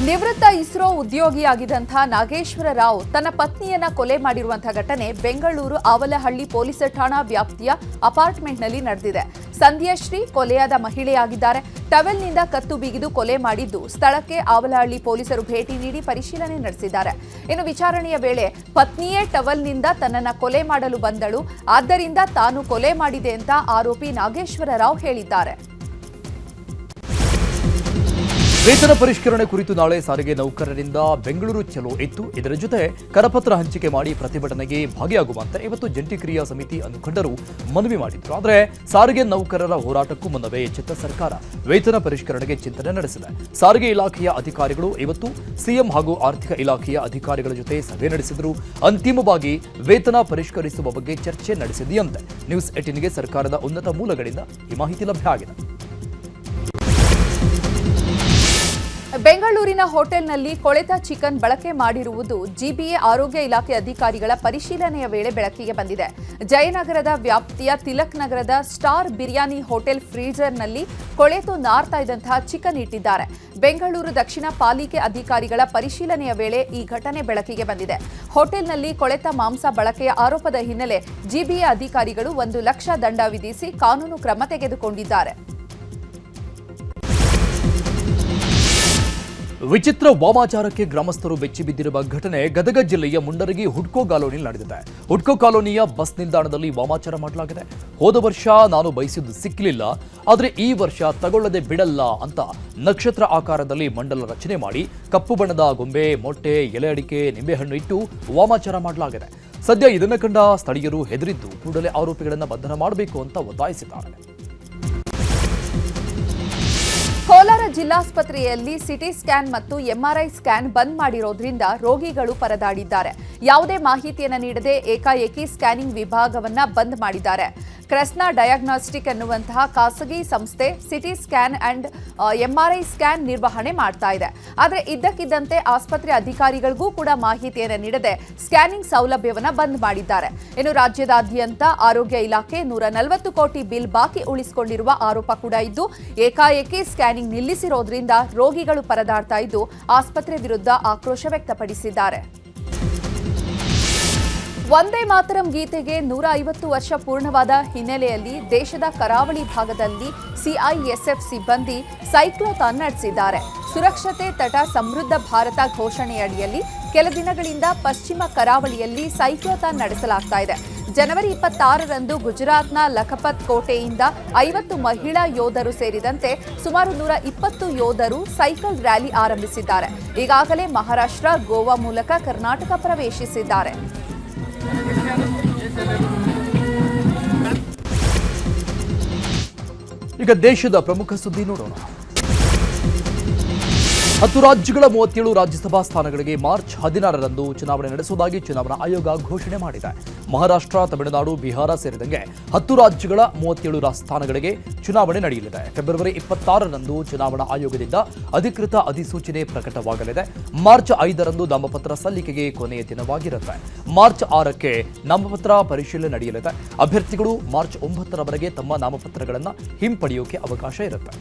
ನಿವೃತ್ತ ಇಸ್ರೋ ಉದ್ಯೋಗಿಯಾಗಿದ್ದಂಥ ನಾಗೇಶ್ವರ ರಾವ್ ತನ್ನ ಪತ್ನಿಯನ್ನ ಕೊಲೆ ಮಾಡಿರುವಂತಹ ಘಟನೆ ಬೆಂಗಳೂರು ಆವಲಹಳ್ಳಿ ಪೊಲೀಸ್ ಠಾಣಾ ವ್ಯಾಪ್ತಿಯ ಅಪಾರ್ಟ್ಮೆಂಟ್ನಲ್ಲಿ ನಡೆದಿದೆ. ಸಂಧ್ಯಾಶ್ರೀ ಕೊಲೆಯಾದ ಮಹಿಳೆಯಾಗಿದ್ದಾರೆ. ಟವೆಲ್ನಿಂದ ಕತ್ತು ಬಿಗಿದು ಕೊಲೆ ಮಾಡಿದ್ದು ಸ್ಥಳಕ್ಕೆ ಆವಲಹಳ್ಳಿ ಪೊಲೀಸರು ಭೇಟಿ ನೀಡಿ ಪರಿಶೀಲನೆ ನಡೆಸಿದ್ದಾರೆ. ಇನ್ನು ವಿಚಾರಣೆಯ ವೇಳೆ ಪತ್ನಿಯೇ ಟವೆಲ್ನಿಂದ ತನ್ನನ್ನ ಕೊಲೆ ಮಾಡಲು ಬಂದಳು, ಆದ್ದರಿಂದ ತಾನು ಕೊಲೆ ಮಾಡಿದೆ ಅಂತ ಆರೋಪಿ ನಾಗೇಶ್ವರ ರಾವ್ ಹೇಳಿದ್ದಾರೆ. ವೇತನ ಪರಿಷ್ಕರಣೆ ಕುರಿತು ನಾಳೆ ಸಾರಿಗೆ ನೌಕರರಿಂದ ಬೆಂಗಳೂರು ಚಲೋ ಇತ್ತು. ಇದರ ಜೊತೆ ಕರಪತ್ರ ಹಂಚಿಕೆ ಮಾಡಿ ಪ್ರತಿಭಟನೆಗೆ ಭಾಗಿಯಾಗುವಂತೆ ಇವತ್ತು ಜಂಟಿ ಕ್ರಿಯಾ ಸಮಿತಿ ಮುಖಂಡರು ಮನವಿ ಮಾಡಿದ್ರು. ಆದರೆ ಸಾರಿಗೆ ನೌಕರರ ಹೋರಾಟಕ್ಕೂ ಮುನ್ನವೇ ಎಚ್ಚೆತ್ತ ಸರ್ಕಾರ ವೇತನ ಪರಿಷ್ಕರಣೆಗೆ ಚಿಂತನೆ ನಡೆಸಿದೆ. ಸಾರಿಗೆ ಇಲಾಖೆಯ ಅಧಿಕಾರಿಗಳು ಇವತ್ತು ಸಿಎಂ ಹಾಗೂ ಆರ್ಥಿಕ ಇಲಾಖೆಯ ಅಧಿಕಾರಿಗಳ ಜೊತೆ ಸಭೆ ನಡೆಸಿದರು. ಅಂತಿಮವಾಗಿ ವೇತನ ಪರಿಷ್ಕರಿಸುವ ಬಗ್ಗೆ ಚರ್ಚೆ ನಡೆಸಿದೆಯಂತೆ. ನ್ಯೂಸ್ 18ಗೆ ಸರ್ಕಾರದ ಉನ್ನತ ಮೂಲಗಳಿಂದ ಈ ಮಾಹಿತಿ ಲಭ್ಯ ಆಗಿದೆ. ಬೆಂಗಳೂರಿನ ಹೋಟೆಲ್ನಲ್ಲಿ ಕೊಳೆತ ಚಿಕನ್ ಬಳಕೆ ಮಾಡಿರುವುದು ಜಿಬಿಎ ಆರೋಗ್ಯ ಇಲಾಖೆ ಅಧಿಕಾರಿಗಳ ಪರಿಶೀಲನೆಯ ವೇಳೆ ಬೆಳಕಿಗೆ ಬಂದಿದೆ. ಜಯನಗರದ ವ್ಯಾಪ್ತಿಯ ತಿಲಕ್ ನಗರದ ಸ್ಟಾರ್ ಬಿರಿಯಾನಿ ಹೋಟೆಲ್ ಫ್ರೀಜರ್ನಲ್ಲಿ ಕೊಳೆತು ನಾರ್ತಾ ಇದ್ದಂತಹ ಚಿಕನ್ ಇಟ್ಟಿದ್ದಾರೆ. ಬೆಂಗಳೂರು ದಕ್ಷಿಣ ಪಾಲಿಕೆ ಅಧಿಕಾರಿಗಳ ಪರಿಶೀಲನೆಯ ವೇಳೆ ಈ ಘಟನೆ ಬೆಳಕಿಗೆ ಬಂದಿದೆ. ಹೋಟೆಲ್ನಲ್ಲಿ ಕೊಳೆತ ಮಾಂಸ ಬಳಕೆಯ ಆರೋಪದ ಹಿನ್ನೆಲೆ ಜಿಬಿಎ ಅಧಿಕಾರಿಗಳು 1 ಲಕ್ಷ ದಂಡ ವಿಧಿಸಿ ಕಾನೂನು ಕ್ರಮ ತೆಗೆದುಕೊಂಡಿದ್ದಾರೆ. ವಿಚಿತ್ರ ವಾಮಾಚಾರಕ್ಕೆ ಗ್ರಾಮಸ್ಥರು ಬೆಚ್ಚಿ ಬಿದ್ದಿರುವ ಘಟನೆ ಗದಗ ಜಿಲ್ಲೆಯ ಮುಂಡರಗಿ ಹುಡ್ಕೋ ಕಾಲೋನಿಯಲ್ಲಿ ನಡೆದಿದೆ. ಹುಡ್ಕೋ ಕಾಲೋನಿಯ ಬಸ್ ನಿಲ್ದಾಣದಲ್ಲಿ ವಾಮಾಚಾರ ಮಾಡಲಾಗಿದೆ. ಹೋದ ವರ್ಷ ನಾನು ಬಯಸಿದ್ದು ಸಿಕ್ಕಲಿಲ್ಲ, ಆದರೆ ಈ ವರ್ಷ ತಗೊಳ್ಳದೆ ಬಿಡಲ್ಲ ಅಂತ ನಕ್ಷತ್ರ ಆಕಾರದಲ್ಲಿ ಮಂಡಲ ರಚನೆ ಮಾಡಿ ಕಪ್ಪು ಬಣ್ಣದ ಗೊಂಬೆ, ಮೊಟ್ಟೆ, ಎಲೆ ಅಡಿಕೆ, ನಿಂಬೆಹಣ್ಣು ಇಟ್ಟು ವಾಮಾಚಾರ ಮಾಡಲಾಗಿದೆ. ಸದ್ಯ ಇದನ್ನು ಕಂಡ ಸ್ಥಳೀಯರು ಹೆದರಿದ್ದು ಕೂಡಲೇ ಆರೋಪಿಗಳನ್ನು ಬಂಧನ ಮಾಡಬೇಕು ಅಂತ ಒತ್ತಾಯಿಸಿದ್ದಾರೆ. ಕೋಲಾರ ಜಿಲ್ಲಾಸ್ಪತ್ರೆಯಲ್ಲಿ ಸಿಟಿ ಸ್ಕ್ಯಾನ್ ಮತ್ತು ಎಂಆರ್ಐ ಸ್ಕ್ಯಾನ್ ಬಂದ್ ಮಾಡಿರೋದ್ರಿಂದ ರೋಗಿಗಳು ಪರದಾಡಿದ್ದಾರೆ. ಯಾವುದೇ ಮಾಹಿತಿಯನ್ನು ನೀಡದೆ ಏಕಾಏಕಿ ಸ್ಕ್ಯಾನಿಂಗ್ ವಿಭಾಗವನ್ನ ಬಂದ್ ಮಾಡಿದ್ದಾರೆ. ಕ್ರೆಸ್ನಾ ಡಯಾಗ್ನಾಸ್ಟಿಕ್ ಎನ್ನುವಂತಹ ಖಾಸಗಿ ಸಂಸ್ಥೆ CT scan and MRI scan ನಿರ್ವಹಣೆ ಮಾಡ್ತಾ ಇದೆ. ಆದರೆ ಇದ್ದಕ್ಕಿದ್ದಂತೆ ಆಸ್ಪತ್ರೆ ಅಧಿಕಾರಿಗಳಿಗೂ ಕೂಡ ಮಾಹಿತಿಯನ್ನು ನೀಡದೆ ಸ್ಕ್ಯಾನಿಂಗ್ ಸೌಲಭ್ಯವನ್ನು ಬಂದ್ ಮಾಡಿದ್ದಾರೆ. ಇನ್ನು ರಾಜ್ಯದಾದ್ಯಂತ ಆರೋಗ್ಯ ಇಲಾಖೆ 140 ಕೋಟಿ ಬಿಲ್ ಬಾಕಿ ಉಳಿಸಿಕೊಂಡಿರುವ ಆರೋಪ ಕೂಡ ಇದ್ದು, ಏಕಾಏಕಿ ಸ್ಕ್ಯಾನಿಂಗ್ ನಿಲ್ಲಿಸಿರೋದ್ರಿಂದ ರೋಗಿಗಳು ಪರದಾಡ್ತಾ ಇದ್ದು ಆಸ್ಪತ್ರೆ ವಿರುದ್ಧ ಆಕ್ರೋಶ ವ್ಯಕ್ತಪಡಿಸಿದ್ದಾರೆ. ವಂದೇ ಮಾತರಂ ಗೀತೆಗೆ 150 ವರ್ಷ ಪೂರ್ಣವಾದ ಹಿನ್ನೆಲೆಯಲ್ಲಿ ದೇಶದ ಕರಾವಳಿ ಭಾಗದಲ್ಲಿ ಸಿಐಎಸ್ಎಫ್ ಸಿಬ್ಬಂದಿ ಸೈಕ್ಲೋಥಾನ್ ನಡೆಸಿದ್ದಾರೆ. ಸುರಕ್ಷತೆ ತಟ ಸಮೃದ್ಧ ಭಾರತ ಘೋಷಣೆಯಡಿಯಲ್ಲಿ ಕೆಲ ದಿನಗಳಿಂದ ಪಶ್ಚಿಮ ಕರಾವಳಿಯಲ್ಲಿ ಸೈಕ್ಲೋಥಾನ್ ನಡೆಸಲಾಗ್ತಾ ಇದೆ. ಜನವರಿ 26ರಂದು ಗುಜರಾತ್ನ ಲಖಪತ್ ಕೋಟೆಯಿಂದ 50 ಮಹಿಳಾ ಯೋಧರು ಸೇರಿದಂತೆ ಸುಮಾರು 120 ಯೋಧರು ಸೈಕಲ್ ರ್ಯಾಲಿ ಆರಂಭಿಸಿದ್ದಾರೆ. ಈಗಾಗಲೇ ಮಹಾರಾಷ್ಟ್ರ, ಗೋವಾ ಮೂಲಕ ಕರ್ನಾಟಕ ಪ್ರವೇಶಿಸಿದ್ದಾರೆ. ಈಗ ದೇಶದ ಪ್ರಮುಖ ಸುದ್ದಿ ನೋಡೋಣ. 10 ರಾಜ್ಯಗಳ 37 ರಾಜ್ಯಸಭಾ ಸ್ಥಾನಗಳಿಗೆ ಮಾರ್ಚ್ 16ರಂದು ಚುನಾವಣೆ ನಡೆಸುವುದಾಗಿ ಚುನಾವಣಾ ಆಯೋಗ ಘೋಷಣೆ ಮಾಡಿದೆ. ಮಹಾರಾಷ್ಟ್ರ, ತಮಿಳುನಾಡು, ಬಿಹಾರ ಸೇರಿದಂತೆ 10 ರಾಜ್ಯಗಳ 37 ಸ್ಥಾನಗಳಿಗೆ ಚುನಾವಣೆ ನಡೆಯಲಿದೆ. ಫೆಬ್ರವರಿ 26ರಂದು ಚುನಾವಣಾ ಆಯೋಗದಿಂದ ಅಧಿಕೃತ ಅಧಿಸೂಚನೆ ಪ್ರಕಟವಾಗಲಿದೆ. ಮಾರ್ಚ್ 5ರಂದು ನಾಮಪತ್ರ ಸಲ್ಲಿಕೆಗೆ ಕೊನೆಯ ದಿನವಾಗಿರುತ್ತೆ. ಮಾರ್ಚ್ 6ಕ್ಕೆ ನಾಮಪತ್ರ ಪರಿಶೀಲನೆ ನಡೆಯಲಿದೆ. ಅಭ್ಯರ್ಥಿಗಳು ಮಾರ್ಚ್ 9ರವರೆಗೆ ತಮ್ಮ ನಾಮಪತ್ರಗಳನ್ನು ಹಿಂಪಡೆಯೋಕೆ ಅವಕಾಶ ಇರುತ್ತೆ.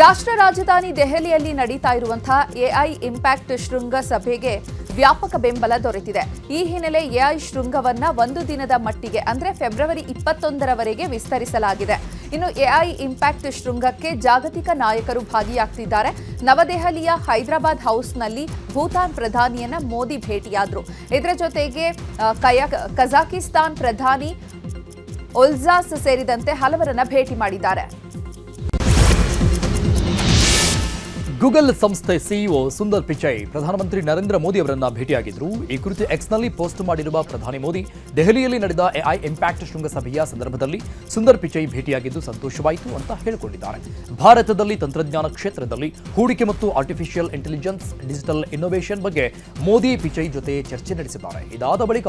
ರಾಷ್ಟ್ರ ರಾಜಧಾನಿ ದೆಹಲಿಯಲ್ಲಿ ನಡೀತಾ ಇರುವಂತಹ ಎಐ ಇಂಪ್ಯಾಕ್ಟ್ ಶೃಂಗ ಸಭೆಗೆ ವ್ಯಾಪಕ ಬೆಂಬಲ ದೊರೆತಿದೆ. ಈ ಹಿನ್ನೆಲೆ ಎಐ ಶೃಂಗವನ್ನ 1 ದಿನದ ಮಟ್ಟಿಗೆ ಅಂದ್ರೆ ಫೆಬ್ರವರಿ 21ರವರೆಗೆ ವಿಸ್ತರಿಸಲಾಗಿದೆ. ಇನ್ನು ಎಐ ಇಂಪ್ಯಾಕ್ಟ್ ಶೃಂಗಕ್ಕೆ ಜಾಗತಿಕ ನಾಯಕರು ಭಾಗಿಯಾಗ್ತಿದ್ದಾರೆ. ನವದೆಹಲಿಯ ಹೈದರಾಬಾದ್ ಹೌಸ್ನಲ್ಲಿ ಭೂತಾನ್ ಪ್ರಧಾನಿಯನ್ನ ಮೋದಿ ಭೇಟಿಯಾದರು. ಇದರ ಜೊತೆಗೆ ಕಜಾಕಿಸ್ತಾನ್ ಪ್ರಧಾನಿ ಒಲ್ಜಾಸ್ ಸೇರಿದಂತೆ ಹಲವರನ್ನ ಭೇಟಿ ಮಾಡಿದ್ದಾರೆ. ಗೂಗಲ್ ಸಂಸ್ಥೆ ಸಿಇಒ ಸುಂದರ್ ಪಿಚೈ ಪ್ರಧಾನಮಂತ್ರಿ ನರೇಂದ್ರ ಮೋದಿ ಅವರನ್ನ ಭೇಟಿಯಾಗಿದ್ದರು. ಈ ಕುರಿತು ಎಕ್ಸ್ನಲ್ಲಿ ಪೋಸ್ಟ್ ಮಾಡಿರುವ ಪ್ರಧಾನಿ ಮೋದಿ, ದೆಹಲಿಯಲ್ಲಿ ನಡೆದ ಎಐ ಇಂಪ್ಯಾಕ್ಟ್ ಶೃಂಗಸಭೆಯ ಸಂದರ್ಭದಲ್ಲಿ ಸುಂದರ್ ಪಿಚೈ ಭೇಟಿಯಾಗಿದ್ದು ಸಂತೋಷವಾಯಿತು ಅಂತ ಹೇಳಿಕೊಂಡಿದ್ದಾರೆ. ಭಾರತದಲ್ಲಿ ತಂತ್ರಜ್ಞಾನ ಕ್ಷೇತ್ರದಲ್ಲಿ ಹೂಡಿಕೆ ಮತ್ತು ಆರ್ಟಿಫಿಷಿಯಲ್ ಇಂಟೆಲಿಜೆನ್ಸ್, ಡಿಜಿಟಲ್ ಇನ್ನೋವೇಷನ್ ಬಗ್ಗೆ ಮೋದಿ ಪಿಚೈ ಜೊತೆ ಚರ್ಚೆ ನಡೆಸಿದ್ದಾರೆ. ಇದಾದ ಬಳಿಕ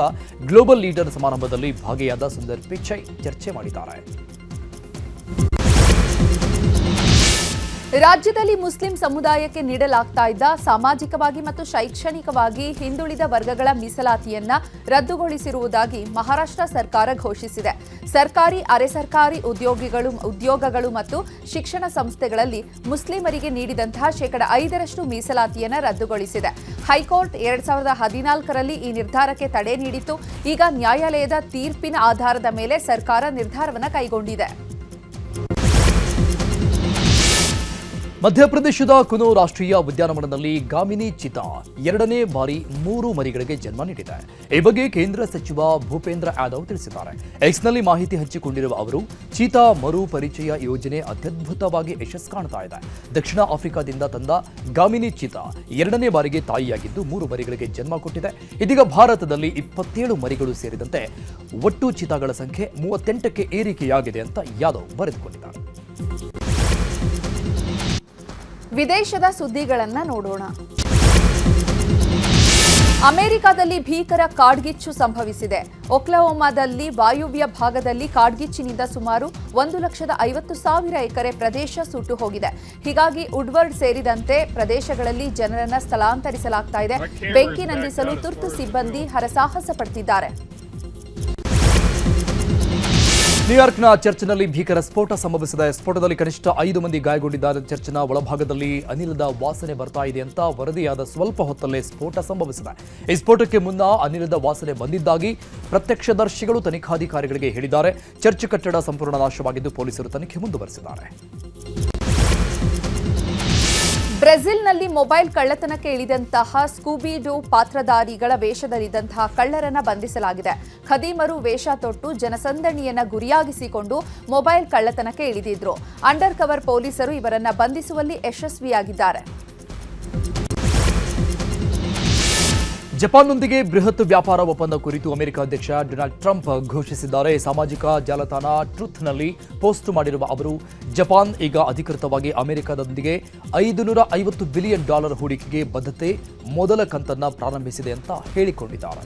ಗ್ಲೋಬಲ್ ಲೀಡರ್ ಸಮಾರಂಭದಲ್ಲಿ ಭಾಗಿಯಾದ ಸುಂದರ್ ಪಿಚೈ ಚರ್ಚೆ ಮಾಡಿದ್ದಾರೆ. ರಾಜ್ಯದಲ್ಲಿ ಮುಸ್ಲಿಂ ಸಮುದಾಯಕ್ಕೆ ನೀಡಲಾಗ್ತಾ ಇದ್ದ ಸಾಮಾಜಿಕವಾಗಿ ಮತ್ತು ಶೈಕ್ಷಣಿಕವಾಗಿ ಹಿಂದುಳಿದ ವರ್ಗಗಳ ಮೀಸಲಾತಿಯನ್ನ ರದ್ದುಗೊಳಿಸಿರುವುದಾಗಿ ಮಹಾರಾಷ್ಟ್ರ ಸರ್ಕಾರ ಘೋಷಿಸಿದೆ. ಸರ್ಕಾರಿ, ಅರೆ ಸರ್ಕಾರಿ ಉದ್ಯೋಗಗಳು ಮತ್ತು ಶಿಕ್ಷಣ ಸಂಸ್ಥೆಗಳಲ್ಲಿ ಮುಸ್ಲಿಮರಿಗೆ ನೀಡಿದಂತಹ 5% ಮೀಸಲಾತಿಯನ್ನು ರದ್ದುಗೊಳಿಸಿದೆ. ಹೈಕೋರ್ಟ್ 2014ರಲ್ಲಿ ಈ ನಿರ್ಧಾರಕ್ಕೆ ತಡೆ ನೀಡಿತ್ತು. ಈಗ ನ್ಯಾಯಾಲಯದ ತೀರ್ಪಿನ ಆಧಾರದ ಮೇಲೆ ಸರ್ಕಾರ ನಿರ್ಧಾರವನ್ನು ಕೈಗೊಂಡಿದೆ. ಮಧ್ಯಪ್ರದೇಶದ ಕುನೋ ರಾಷ್ಟ್ರೀಯ ಉದ್ಯಾನವನದಲ್ಲಿ ಗಾಮಿನಿ ಚೀತಾ 2ನೇ ಬಾರಿ 3 ಮರಿಗಳಿಗೆ ಜನ್ಮ ನೀಡಿದೆ. ಈ ಬಗ್ಗೆ ಕೇಂದ್ರ ಸಚಿವ ಭೂಪೇಂದ್ರ ಯಾದವ್ ತಿಳಿಸಿದ್ದಾರೆ. ಎಕ್ಸ್ನಲ್ಲಿ ಮಾಹಿತಿ ಹಂಚಿಕೊಂಡಿರುವ ಅವರು, ಚೀತಾ ಮರು ಪರಿಚಯ ಯೋಜನೆ ಅತ್ಯದ್ಭುತವಾಗಿ ಯಶಸ್ಸು ಕಾಣ್ತಾ ಇದೆ. ದಕ್ಷಿಣ ಆಫ್ರಿಕಾದಿಂದ ತಂದ ಗಾಮಿನಿ ಚೀತಾ 2ನೇ ಬಾರಿಗೆ ತಾಯಿಯಾಗಿದ್ದು 3 ಮರಿಗಳಿಗೆ ಜನ್ಮ ಕೊಟ್ಟಿದೆ. ಇದೀಗ ಭಾರತದಲ್ಲಿ 27 ಮರಿಗಳು ಸೇರಿದಂತೆ ಒಟ್ಟು ಚೀತಾಗಳ ಸಂಖ್ಯೆ 38ಕ್ಕೆ ಏರಿಕೆಯಾಗಿದೆ ಅಂತ ಯಾದವ್ ಬರೆದುಕೊಂಡಿದ್ದಾರೆ. ವಿದೇಶದ ಸುದ್ದಿಗಳನ್ನ ನೋಡೋಣ. ಅಮೆರಿಕದಲ್ಲಿ ಭೀಕರ ಕಾಡ್ಗಿಚ್ಚು ಸಂಭವಿಸಿದೆ. ಒಕ್ಲಹೋಮಾದಲ್ಲಿ ವಾಯುವ್ಯ ಭಾಗದಲ್ಲಿ ಕಾಡ್ಗಿಚ್ಚಿನಿಂದ ಸುಮಾರು 1,50,000 ಎಕರೆ ಪ್ರದೇಶ ಸುಟ್ಟು ಹೋಗಿದೆ. ಹೀಗಾಗಿ ವುಡ್ವರ್ಡ್ ಸೇರಿದಂತೆ ಪ್ರದೇಶಗಳಲ್ಲಿ ಜನರನ್ನ ಸ್ಥಳಾಂತರಿಸಲಾಗ್ತಾ ಇದೆ. ಬೆಂಕಿ ನಂದಿಸಲು ತುರ್ತು ಸಿಬ್ಬಂದಿ ಹರಸಾಹಸ ಪಡ್ತಿದ್ದಾರೆ. ನ್ಯೂಯಾರ್ಕ್ನ ಚರ್ಚ್ನಲ್ಲಿ ಭೀಕರ ಸ್ಫೋಟ ಸಂಭವಿಸಿದೆ. ಸ್ಫೋಟದಲ್ಲಿ ಕನಿಷ್ಠ 5 ಮಂದಿ ಗಾಯಗೊಂಡಿದ್ದಾರೆ. ಚರ್ಚ್ನ ಒಳಭಾಗದಲ್ಲಿ ಅನಿಲದ ವಾಸನೆ ಬರ್ತಾ ಇದೆ ಅಂತ ವರದಿಯಾದ ಸ್ವಲ್ಪ ಹೊತ್ತಲ್ಲೇ ಸ್ಫೋಟ ಸಂಭವಿಸಿದೆ. ಈ ಸ್ಫೋಟಕ್ಕೆ ಮುನ್ನ ಅನಿಲದ ವಾಸನೆ ಬಂದಿದ್ದಾಗಿ ಪ್ರತ್ಯಕ್ಷದರ್ಶಿಗಳು ತನಿಖಾಧಿಕಾರಿಗಳಿಗೆ ಹೇಳಿದ್ದಾರೆ. ಚರ್ಚ್ ಕಟ್ಟಡ ಸಂಪೂರ್ಣ ನಾಶವಾಗಿದ್ದು ಪೊಲೀಸರು ತನಿಖೆ ಮುಂದುವರೆಸಿದ್ದಾರೆ. ಬ್ರೆಜಿಲ್ನಲ್ಲಿ ಮೊಬೈಲ್ ಕಳ್ಳತನಕ್ಕೆ ಇಳಿದಂತಹ ಸ್ಕೂಬಿಡೂ ಪಾತ್ರಧಾರಿಗಳ ವೇಷದಲ್ಲಿದ್ದಂತಹ ಕಳ್ಳರನ್ನ ಬಂಧಿಸಲಾಗಿದೆ. ಖದೀಮರು ವೇಷ ತೊಟ್ಟು ಜನಸಂದಣಿಯನ್ನ ಗುರಿಯಾಗಿಸಿಕೊಂಡು ಮೊಬೈಲ್ ಕಳ್ಳತನಕ್ಕೆ ಇಳಿದಿದ್ರು. ಅಂಡರ್ ಕವರ್ ಪೊಲೀಸರು ಇವರನ್ನ ಬಂಧಿಸುವಲ್ಲಿ ಯಶಸ್ವಿಯಾಗಿದ್ದಾರೆ. ಜಪಾನ್ನೊಂದಿಗೆ ಬೃಹತ್ ವ್ಯಾಪಾರ ಒಪ್ಪಂದ ಕುರಿತು ಅಮೆರಿಕ ಅಧ್ಯಕ್ಷ ಡೊನಾಲ್ಡ್ ಟ್ರಂಪ್ ಘೋಷಿಸಿದ್ದಾರೆ. ಸಾಮಾಜಿಕ ಜಾಲತಾಣ ಟ್ರುತ್ನಲ್ಲಿ ಪೋಸ್ಟ್ ಮಾಡಿರುವ ಅವರು, ಜಪಾನ್ ಈಗ ಅಧಿಕೃತವಾಗಿ ಅಮೆರಿಕದೊಂದಿಗೆ $550 ಬಿಲಿಯನ್ ಹೂಡಿಕೆಗೆ ಬದ್ಧತೆ ಮೊದಲ ಕಂತನ್ನ ಪ್ರಾರಂಭಿಸಿದೆ ಅಂತ ಹೇಳಿಕೊಂಡಿದ್ದಾರೆ.